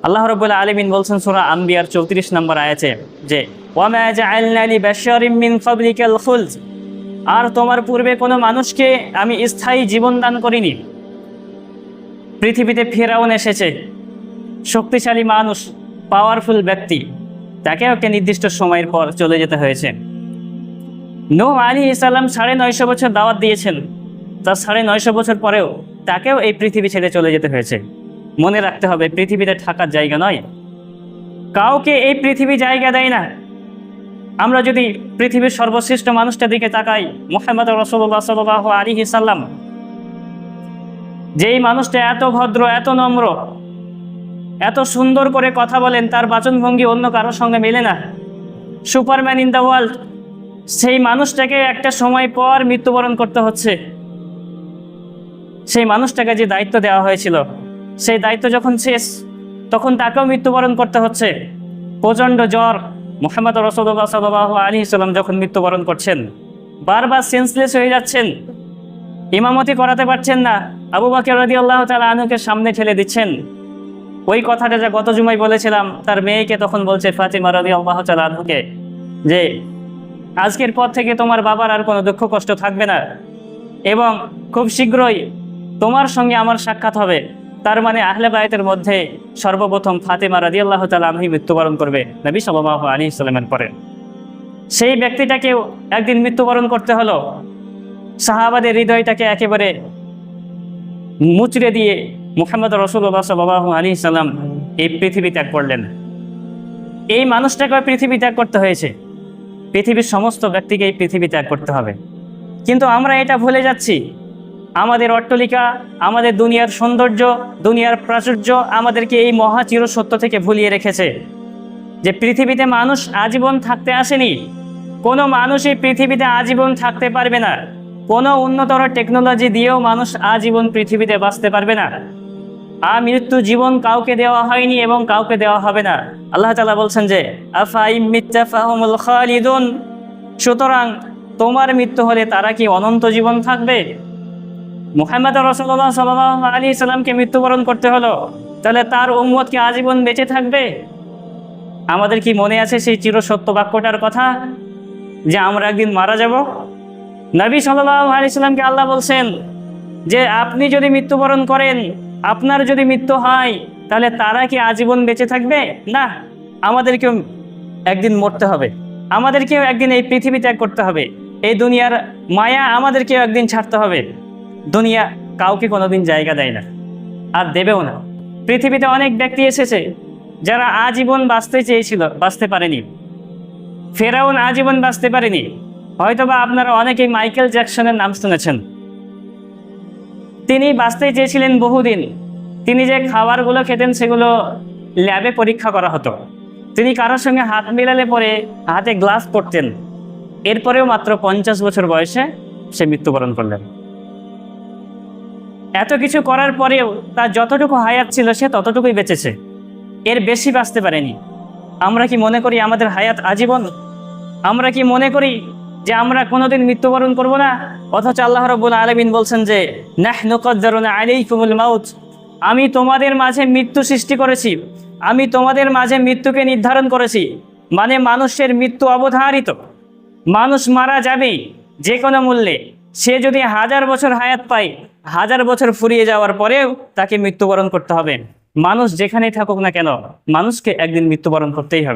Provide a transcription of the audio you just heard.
আল্লাহ রাব্বুল আলামিন বলছেন সূরা আম্বিয়ার 34 নম্বর আয়াতে যে ওয়া মা জাআলনা লিবাশারিন মিন ক্বাবলিকাল খুলদ, আর তোমার পূর্বে কোনো মানুষকে আমি স্থায়ী জীবন দান করিনি। পৃথিবীতে ফিরআউন এসেছে, শক্তিশালী মানুষ, পাওয়ারফুল ব্যক্তি, তাকেও একটা নির্দিষ্ট সময়ের পর চলে যেতে হয়েছে। নূহ আলাইহিস সালাম 950 বছর দাওয়াত দিয়েছেন, তার 950 বছর পরেও তাকেও এই পৃথিবী ছেড়ে চলে যেতে হয়েছে। মনে রাখতে হবে, পৃথিবীতে থাকার জায়গা নয়, কাউকে এই পৃথিবী জায়গা দেয় না। আমরা যদি পৃথিবীর সর্বশ্রেষ্ঠ মানুষটার দিকে তাকাই, মুহাম্মদ রাসূলুল্লাহ সাল্লাল্লাহু আলাইহি সাল্লাম, যেই মানুষটা এত ভদ্র, এত নম্র, এত সুন্দর করে কথা বলেন, তার বাচনভঙ্গি অন্য কারোর সঙ্গে মেলে না, সুপারম্যান ইন দ্য ওয়ার্ল্ড, সেই মানুষটাকে একটা সময় পর মৃত্যুবরণ করতে হচ্ছে। সেই মানুষটাকে যে দায়িত্ব দেওয়া হয়েছিল, সেই দায়িত্ব যখন শেষ, তখন তাকেও মৃত্যুবরণ করতে হচ্ছে। প্রচণ্ড জ্বর, মুহাম্মদ রাসূলুল্লাহ সাল্লাল্লাহু আলাইহি সাল্লাম যখন মৃত্যুবরণ করছেন, বারবার সেন্সলেস হয়ে যাচ্ছেন, ইমামতি করাতে পারছেন না, আবু বকর রাদিয়াল্লাহু তাআলা আনহুকে সামনে ঠেলে দিচ্ছেন। ওই কথাটা যা গত জুমায় বলেছিলাম, তার মেয়েকে তখন বলছে ফাতিমা রাদিয়াল্লাহু তাআলা আনহুকে যে আজকের পর থেকে তোমার বাবার আর কোনো দুঃখ কষ্ট থাকবে না এবং খুব শীঘ্রই তোমার সঙ্গে আমার সাক্ষাৎ হবে। তার মানে আহলে বায়তের মধ্যে সর্বপ্রথম ফাতিমা রাদিয়াল্লাহু তাআলা আনহা মৃত্যুবরণ করবে নবী সাল্লাল্লাহু আলাইহি সাল্লামের পরে। সেই ব্যক্তিটাকেও একদিন মৃত্যুবরণ করতে হলো। সাহাবাদের হৃদয়টাকে একেবারে মুচড়ে দিয়ে মুহাম্মদ রাসূলুল্লাহ সাল্লাল্লাহু আলাইহি সাল্লাম এই পৃথিবী ত্যাগ করলেন। এই মানুষটাকে পৃথিবী ত্যাগ করতে হয়েছে, পৃথিবীর সমস্ত ব্যক্তিকে এই পৃথিবী ত্যাগ করতে হবে। কিন্তু আমরা এটা ভুলে যাচ্ছি। আমাদের অট্টালিকা, আমাদের দুনিয়ার সৌন্দর্য, দুনিয়ার প্রাচুর্য আমাদেরকে এই মহা চির সত্য থেকে ভুলিয়ে রেখেছে যে পৃথিবীতে মানুষ আজীবন থাকতে আসেনি। কোনো মানুষ এই পৃথিবীতে আজীবন থাকতে পারবে না। কোনো উন্নতর টেকনোলজি দিয়েও মানুষ আজীবন পৃথিবীতে বাঁচতে পারবে না। মৃত্যু জীবন কাউকে দেওয়া হয়নি এবং কাউকে দেওয়া হবে না। আল্লাহ তাআলা বলছেন যে আফাইম মিত্তা ফাহুমুল খালিদুন, সুতরাং তোমার মৃত্যু হলে তারা কি অনন্ত জীবন থাকবে? মুহাম্মদ রাসূলুল্লাহ সাল্লাল্লাহু আলাইহি সাল্লামকে মৃত্যুবরণ করতে হলো, তাহলে তার উম্মত কি আজীবন বেঁচে থাকবে? আমাদের কি মনে আছে সেই চিরসত্য বাক্যটার কথা যে আমরা একদিন মারা যাব? নবী সাল্লাল্লাহু আলাইহি সাল্লামকে আল্লাহ বলছেন যে আপনি যদি মৃত্যুবরণ করেন, আপনার যদি মৃত্যু হয়, তাহলে তারা কি আজীবন বেঁচে থাকবে? না, আমাদেরকেও একদিন মরতে হবে, আমাদেরকেও একদিন এই পৃথিবী ত্যাগ করতে হবে, এই দুনিয়ার মায়া আমাদেরকেও একদিন ছাড়তে হবে। দুনিয়া কাউকে কোনোদিন জায়গা দেয় না, আর দেবেও না। পৃথিবীতে অনেক ব্যক্তি এসেছে যারা আজীবন বাঁচতে চেয়েছিল, বাঁচতে পারেনি। ফেরাউন আজীবন বাঁচতে পারেনি। হয়তোবা আপনারা অনেকেই মাইকেল জ্যাকসনের নাম শুনেছেন। তিনি বাঁচতে চেয়েছিলেন বহুদিন। তিনি যে খাবারগুলো খেতেন সেগুলো ল্যাবে পরীক্ষা করা হতো। তিনি কারোর সঙ্গে হাত মিলালে পরে হাতে গ্লাস পরতেন। এরপরেও মাত্র 50 বছর বয়সে সে মৃত্যুবরণ করলেন। এত কিছু করার পরেও তার যতটুকু হায়াত ছিল সে ততটুকুই বেঁচেছে, এর বেশি বাঁচতে পারেনি। আমরা কি মনে করি আমাদের হায়াত আজীবন? আমরা কি মনে করি যে আমরা কোনোদিন মৃত্যুবরণ করব না? অথচ আল্লাহ রাব্বুল আলামিন বলছেন যে নাহনু কদ্দারনা আলাইকুমুল মাউত, আমি তোমাদের মাঝে মৃত্যু সৃষ্টি করেছি, আমি তোমাদের মাঝে মৃত্যুকে নির্ধারণ করেছি। মানে মানুষের মৃত্যু অবধারিত, মানুষ মারা যাবেই যে কোনো মূল্যে। সে যদি 1000 বছর হায়াত পায়, 1000 বছর ফুরিয়ে যাওয়ার পরেও তাকে মৃত্যুবরণ করতে হবে। মানুষ যেখানেই থাকুক না কেন, মানুষকে একদিন মৃত্যুবরণ করতেই হবে।